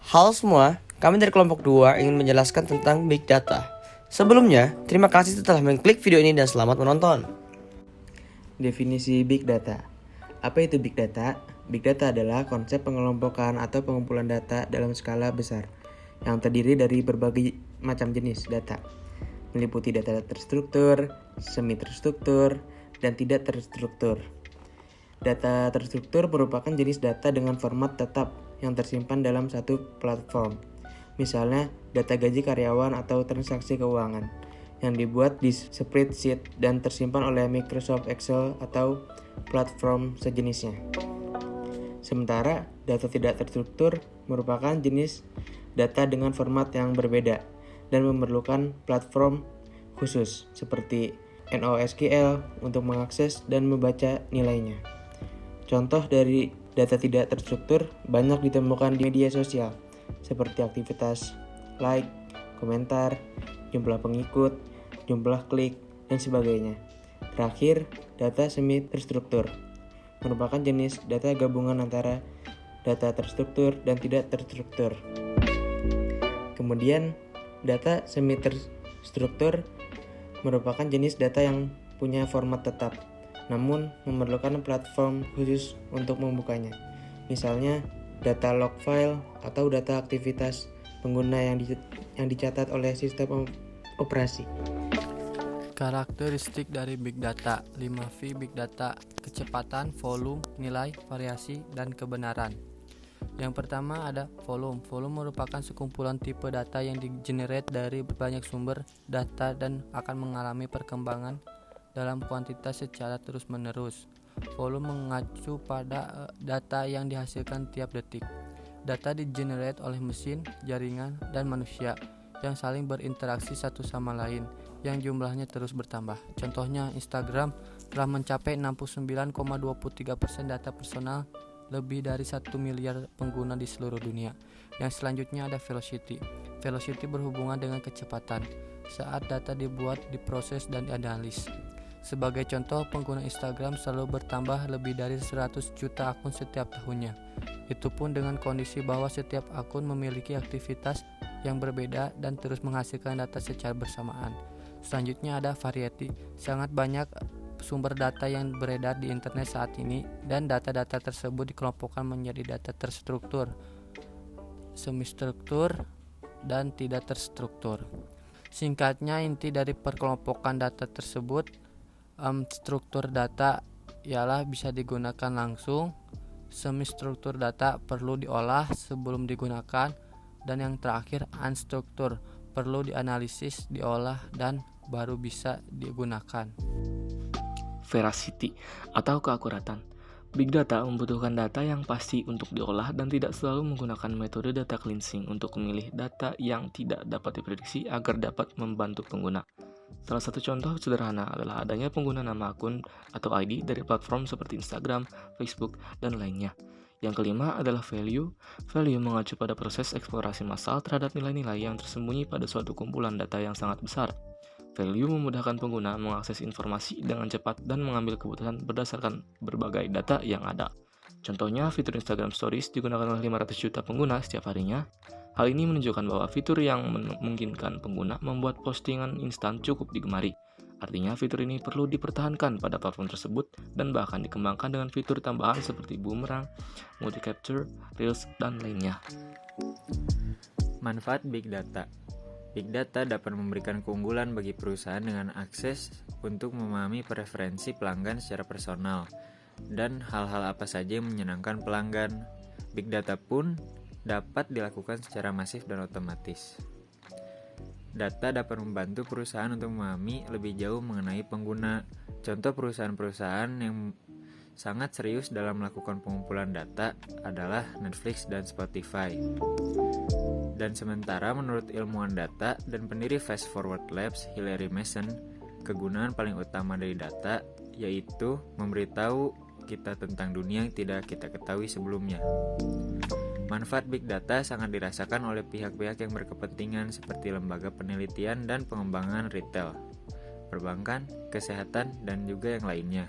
Halo semua, kami dari kelompok 2 ingin menjelaskan tentang Big Data. Sebelumnya, terima kasih telah mengklik video ini dan selamat menonton. Definisi Big Data. Apa itu Big Data? Big Data adalah konsep pengelompokan atau pengumpulan data dalam skala besar yang terdiri dari berbagai macam jenis data, meliputi data terstruktur, semi terstruktur, dan tidak terstruktur. Data terstruktur merupakan jenis data dengan format tetap yang tersimpan dalam satu platform. Misalnya, data gaji karyawan atau transaksi keuangan yang dibuat di spreadsheet dan tersimpan oleh Microsoft Excel atau platform sejenisnya. Sementara, data tidak terstruktur merupakan jenis data dengan format yang berbeda dan memerlukan platform khusus seperti NoSQL untuk mengakses dan membaca nilainya. Contoh dari data tidak terstruktur banyak ditemukan di media sosial, seperti aktivitas like, komentar, jumlah pengikut, jumlah klik, dan sebagainya. Terakhir, data semi terstruktur merupakan jenis data gabungan antara data terstruktur dan tidak terstruktur. Kemudian, data semi terstruktur merupakan jenis data yang punya format tetap, namun memerlukan platform khusus untuk membukanya. Misalnya, data log file atau data aktivitas pengguna yang dicatat oleh sistem operasi. Karakteristik dari Big Data 5V Big Data: kecepatan, volume, nilai, variasi, dan kebenaran. Yang pertama ada volume. Volume merupakan sekumpulan tipe data yang di-generate dari banyak sumber data dan akan mengalami perkembangan dalam kuantitas secara terus-menerus. Volume mengacu pada data yang dihasilkan tiap detik. Data di-generate oleh mesin, jaringan, dan manusia yang saling berinteraksi satu sama lain, yang jumlahnya terus bertambah. Contohnya, Instagram telah mencapai 69,23% data personal lebih dari 1 miliar pengguna di seluruh dunia. Yang selanjutnya ada velocity. Velocity berhubungan dengan kecepatan saat data dibuat, diproses, dan dianalisis. Sebagai contoh, pengguna Instagram selalu bertambah lebih dari 100 juta akun setiap tahunnya. Itu pun dengan kondisi bahwa setiap akun memiliki aktivitas yang berbeda dan terus menghasilkan data secara bersamaan. Selanjutnya ada variety. Sangat banyak sumber data yang beredar di internet saat ini, dan data-data tersebut dikelompokkan menjadi data terstruktur, semi-struktur, dan tidak terstruktur. Singkatnya, inti dari perkelompokan data tersebut, struktur data ialah bisa digunakan langsung, semi-struktur data perlu diolah sebelum digunakan, dan yang terakhir unstruktur perlu dianalisis, diolah, dan baru bisa digunakan. Veracity atau keakuratan. Big Data membutuhkan data yang pasti untuk diolah dan tidak selalu menggunakan metode data cleansing untuk memilih data yang tidak dapat diprediksi agar dapat membantu pengguna. Salah satu contoh sederhana adalah adanya pengguna nama akun atau ID dari platform seperti Instagram, Facebook, dan lainnya. Yang kelima adalah value. Value mengacu pada proses eksplorasi massal terhadap nilai-nilai yang tersembunyi pada suatu kumpulan data yang sangat besar. Value memudahkan pengguna mengakses informasi dengan cepat dan mengambil keputusan berdasarkan berbagai data yang ada. Contohnya, fitur Instagram Stories digunakan oleh 500 juta pengguna setiap harinya. Hal ini menunjukkan bahwa fitur yang memungkinkan pengguna membuat postingan instan cukup digemari. Artinya, fitur ini perlu dipertahankan pada platform tersebut dan bahkan dikembangkan dengan fitur tambahan seperti boomerang, multi capture, reels, dan lainnya. Manfaat Big Data. Big Data dapat memberikan keunggulan bagi perusahaan dengan akses untuk memahami preferensi pelanggan secara personal dan hal-hal apa saja yang menyenangkan pelanggan. Big Data pun dapat dilakukan secara masif dan otomatis. Data dapat membantu perusahaan untuk memahami lebih jauh mengenai pengguna. Contoh perusahaan-perusahaan yang sangat serius dalam melakukan pengumpulan data adalah Netflix dan Spotify. Dan sementara menurut ilmuwan data dan pendiri Fast Forward Labs, Hilary Mason, kegunaan paling utama dari data yaitu memberitahu kita tentang dunia yang tidak kita ketahui sebelumnya. Manfaat Big Data sangat dirasakan oleh pihak-pihak yang berkepentingan seperti lembaga penelitian dan pengembangan retail, perbankan, kesehatan, dan juga yang lainnya.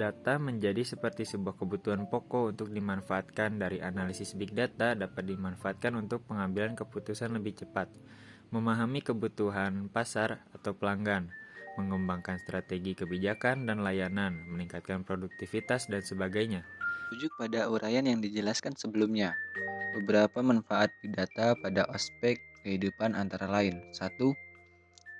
data menjadi seperti sebuah kebutuhan pokok untuk dimanfaatkan. Dari analisis big data dapat dimanfaatkan untuk pengambilan keputusan lebih cepat, memahami kebutuhan pasar atau pelanggan, mengembangkan strategi kebijakan dan layanan, meningkatkan produktivitas dan sebagainya. Rujuk pada uraian yang dijelaskan sebelumnya. Beberapa manfaat big data pada aspek kehidupan antara lain. 1.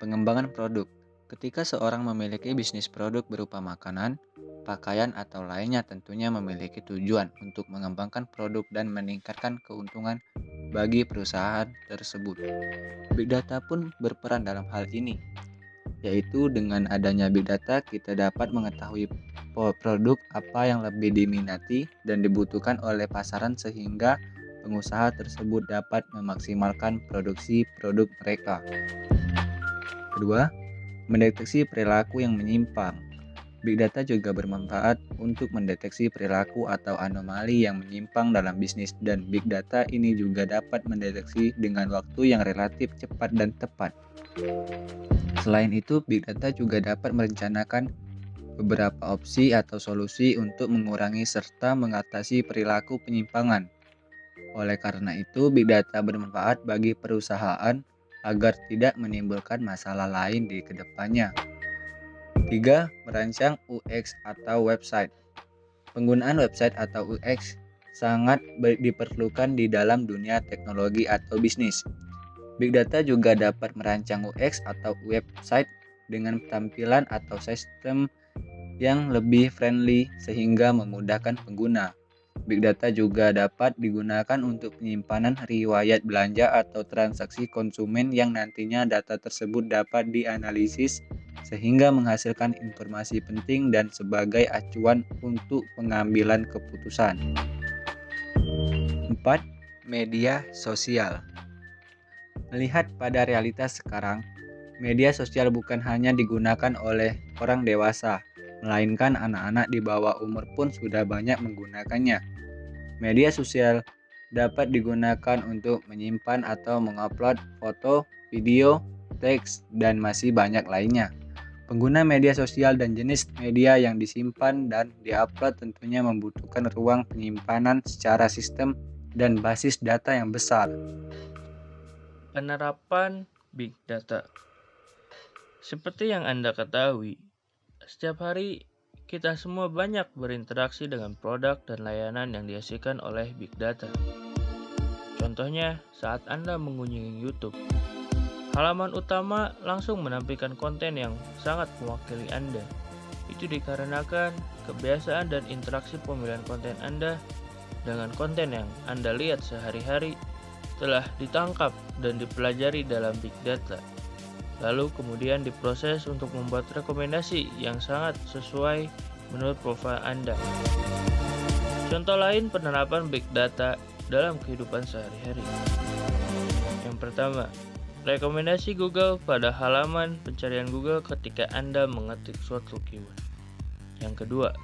Pengembangan produk. Ketika seorang memiliki bisnis produk berupa makanan, pakaian atau lainnya tentunya memiliki tujuan untuk mengembangkan produk dan meningkatkan keuntungan bagi perusahaan tersebut. Big data pun berperan dalam hal ini, yaitu dengan adanya big data kita dapat mengetahui produk apa yang lebih diminati dan dibutuhkan oleh pasaran sehingga pengusaha tersebut dapat memaksimalkan produksi produk mereka. Kedua, mendeteksi perilaku yang menyimpang. Big data juga bermanfaat untuk mendeteksi perilaku atau anomali yang menyimpang dalam bisnis, dan big data ini juga dapat mendeteksi dengan waktu yang relatif cepat dan tepat. Selain itu, big data juga dapat merencanakan beberapa opsi atau solusi untuk mengurangi serta mengatasi perilaku penyimpangan. Oleh karena itu, big data bermanfaat bagi perusahaan agar tidak menimbulkan masalah lain di kedepannya. 3. Merancang UX atau website. Penggunaan website atau UX sangat diperlukan di dalam dunia teknologi atau bisnis. Big data juga dapat merancang UX atau website dengan tampilan atau sistem yang lebih friendly sehingga memudahkan pengguna. Big data juga dapat digunakan untuk penyimpanan riwayat belanja atau transaksi konsumen yang nantinya data tersebut dapat dianalisis sehingga menghasilkan informasi penting dan sebagai acuan untuk pengambilan keputusan. 4. Media sosial. Melihat pada realitas sekarang, media sosial bukan hanya digunakan oleh orang dewasa, melainkan anak-anak di bawah umur pun sudah banyak menggunakannya. Media sosial dapat digunakan untuk menyimpan atau mengupload foto, video, teks, dan masih banyak lainnya. Pengguna media sosial dan jenis media yang disimpan dan diupload tentunya membutuhkan ruang penyimpanan secara sistem dan basis data yang besar. Penerapan Big Data. Seperti yang Anda ketahui, setiap hari kita semua banyak berinteraksi dengan produk dan layanan yang dihasilkan oleh Big Data. Contohnya, saat Anda mengunjungi YouTube, halaman utama langsung menampilkan konten yang sangat mewakili Anda. Itu dikarenakan kebiasaan dan interaksi pemilihan konten Anda dengan konten yang Anda lihat sehari-hari telah ditangkap dan dipelajari dalam Big Data. Lalu kemudian diproses untuk membuat rekomendasi yang sangat sesuai menurut profil Anda. Contoh lain penerapan Big Data dalam kehidupan sehari-hari. Yang pertama, rekomendasi Google pada halaman pencarian Google ketika Anda mengetik suatu keyword. Yang kedua,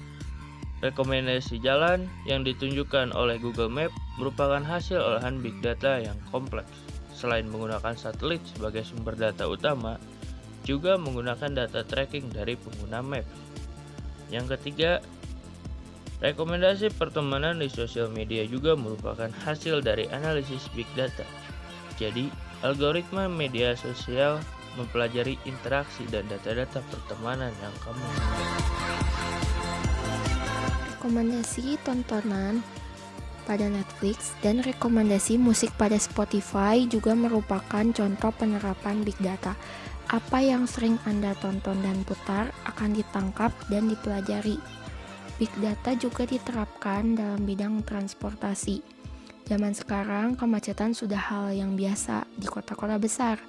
rekomendasi jalan yang ditunjukkan oleh Google Map merupakan hasil olahan Big Data yang kompleks. Selain menggunakan satelit sebagai sumber data utama, juga menggunakan data tracking dari pengguna Maps. Yang ketiga, rekomendasi pertemanan di sosial media juga merupakan hasil dari analisis Big Data. Jadi, algoritma media sosial mempelajari interaksi dan data-data pertemanan yang kamu miliki. Rekomendasi tontonan pada Netflix dan rekomendasi musik pada Spotify juga merupakan contoh penerapan Big Data. Apa yang sering Anda tonton dan putar akan ditangkap dan dipelajari. Big Data juga diterapkan dalam bidang transportasi. Zaman sekarang, kemacetan sudah hal yang biasa di kota-kota besar.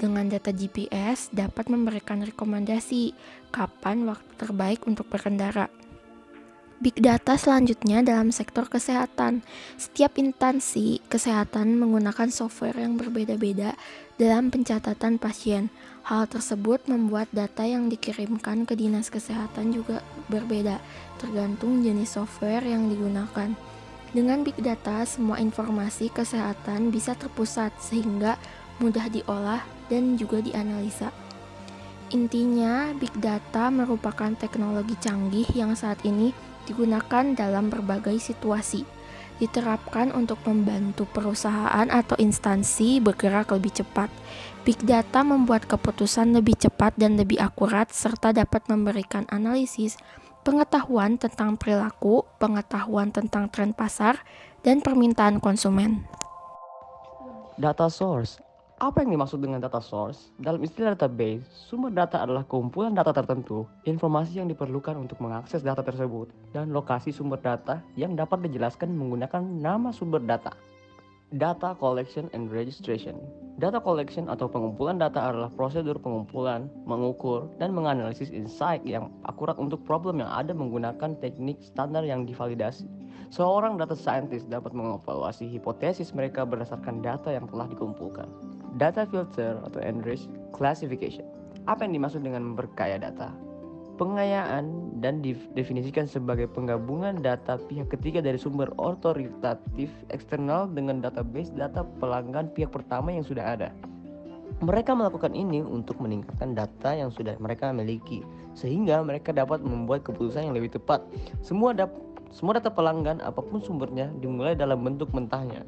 Dengan data GPS dapat memberikan rekomendasi kapan waktu terbaik untuk berkendara. Big Data selanjutnya dalam sektor kesehatan. Setiap instansi kesehatan menggunakan software yang berbeda-beda dalam pencatatan pasien. Hal tersebut membuat data yang dikirimkan ke dinas kesehatan juga berbeda, tergantung jenis software yang digunakan. Dengan Big Data, semua informasi kesehatan bisa terpusat sehingga mudah diolah dan juga dianalisa. Intinya, Big Data merupakan teknologi canggih yang saat ini digunakan dalam berbagai situasi. Diterapkan untuk membantu perusahaan atau instansi bergerak lebih cepat. Big Data membuat keputusan lebih cepat dan lebih akurat, serta dapat memberikan analisis, pengetahuan tentang perilaku, pengetahuan tentang tren pasar, dan permintaan konsumen. Data source. Apa yang dimaksud dengan data source? Dalam istilah database, sumber data adalah kumpulan data tertentu, informasi yang diperlukan untuk mengakses data tersebut, dan lokasi sumber data yang dapat dijelaskan menggunakan nama sumber data. Data collection and registration. Data collection atau pengumpulan data adalah prosedur pengumpulan, mengukur, dan menganalisis insight yang akurat untuk problem yang ada menggunakan teknik standar yang divalidasi. Seorang data scientist dapat mengevaluasi hipotesis mereka berdasarkan data yang telah dikumpulkan. Data filter atau enrich classification. Apa yang dimaksud dengan memperkaya data? Pengayaan dan didefinisikan sebagai penggabungan data pihak ketiga dari sumber otoritatif eksternal dengan database data pelanggan pihak pertama yang sudah ada. Mereka melakukan ini untuk meningkatkan data yang sudah mereka miliki, sehingga mereka dapat membuat keputusan yang lebih tepat. Semua data pelanggan, apapun sumbernya, dimulai dalam bentuk mentahnya.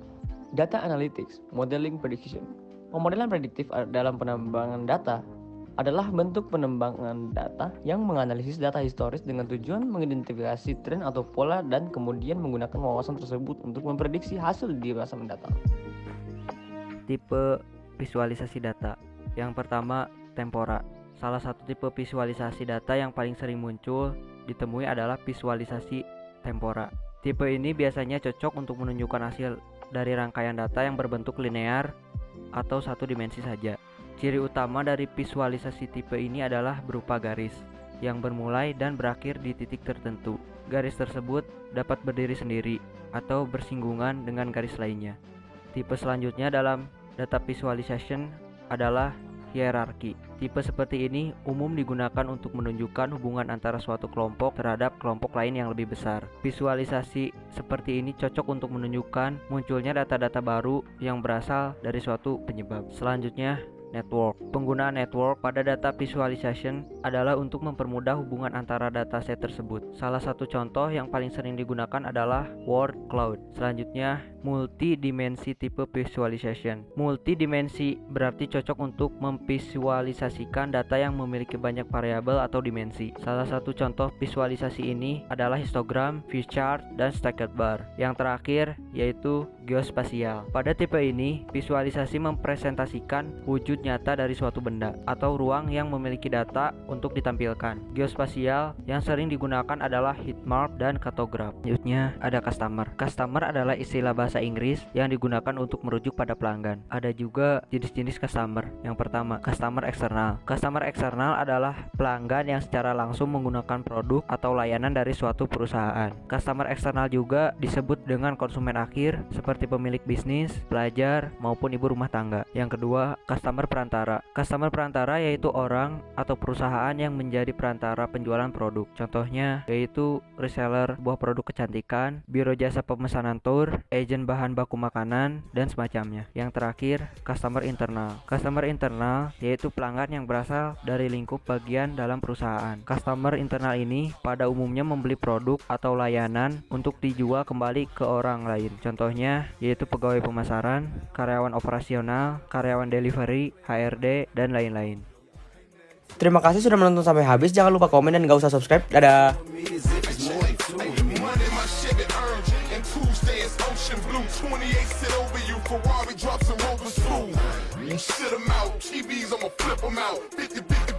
Data analytics, modeling prediction. Pemodelan prediktif dalam penambangan data adalah bentuk penambangan data yang menganalisis data historis dengan tujuan mengidentifikasi tren atau pola dan kemudian menggunakan wawasan tersebut untuk memprediksi hasil di masa mendatang. Tipe visualisasi data. Yang pertama, tempora. Salah satu tipe visualisasi data yang paling sering muncul ditemui adalah visualisasi tempora. Tipe ini biasanya cocok untuk menunjukkan hasil dari rangkaian data yang berbentuk linear atau satu dimensi saja. Ciri utama dari visualisasi tipe ini adalah berupa garis yang bermulai dan berakhir di titik tertentu. Garis tersebut dapat berdiri sendiri atau bersinggungan dengan garis lainnya. Tipe selanjutnya dalam data visualization adalah hierarki. Tipe seperti ini umum digunakan untuk menunjukkan hubungan antara suatu kelompok terhadap kelompok lain yang lebih besar. Visualisasi seperti ini cocok untuk menunjukkan munculnya data-data baru yang berasal dari suatu penyebab. Selanjutnya, network. Penggunaan network pada data visualization adalah untuk mempermudah hubungan antara dataset tersebut. Salah satu contoh yang paling sering digunakan adalah word cloud. Selanjutnya, multidimensi tipe visualization. Multidimensi berarti cocok untuk memvisualisasikan data yang memiliki banyak variabel atau dimensi. Salah satu contoh visualisasi ini adalah histogram, view chart, dan stacked bar. Yang terakhir yaitu geospasial. Pada tipe ini, visualisasi mempresentasikan wujud nyata dari suatu benda atau ruang yang memiliki data untuk ditampilkan. Geospasial yang sering digunakan adalah heatmap dan kartograf. Selanjutnya ada customer. Customer adalah istilah bahasa Inggris yang digunakan untuk merujuk pada pelanggan. Ada juga jenis-jenis customer. Yang pertama, customer eksternal. Customer eksternal adalah pelanggan yang secara langsung menggunakan produk atau layanan dari suatu perusahaan. Customer eksternal juga disebut dengan konsumen akhir seperti pemilik bisnis, pelajar, maupun ibu rumah tangga. Yang kedua, customer perantara. Customer perantara yaitu orang atau perusahaan yang menjadi perantara penjualan produk. Contohnya yaitu reseller buah produk kecantikan, biro jasa pemesanan tour, agen bahan baku makanan, dan semacamnya. Yang terakhir, customer internal. Customer internal yaitu pelanggan yang berasal dari lingkup bagian dalam perusahaan. Customer internal ini pada umumnya membeli produk atau layanan untuk dijual kembali ke orang lain. Contohnya yaitu pegawai pemasaran, karyawan operasional, karyawan delivery, HRD, dan lain-lain. Terima kasih sudah menonton sampai habis. Jangan lupa komen dan gak usah subscribe. Dadah. Ferrari drops and Rovers flew. Shit 'em out, TVs, I'ma flip 'em out. 50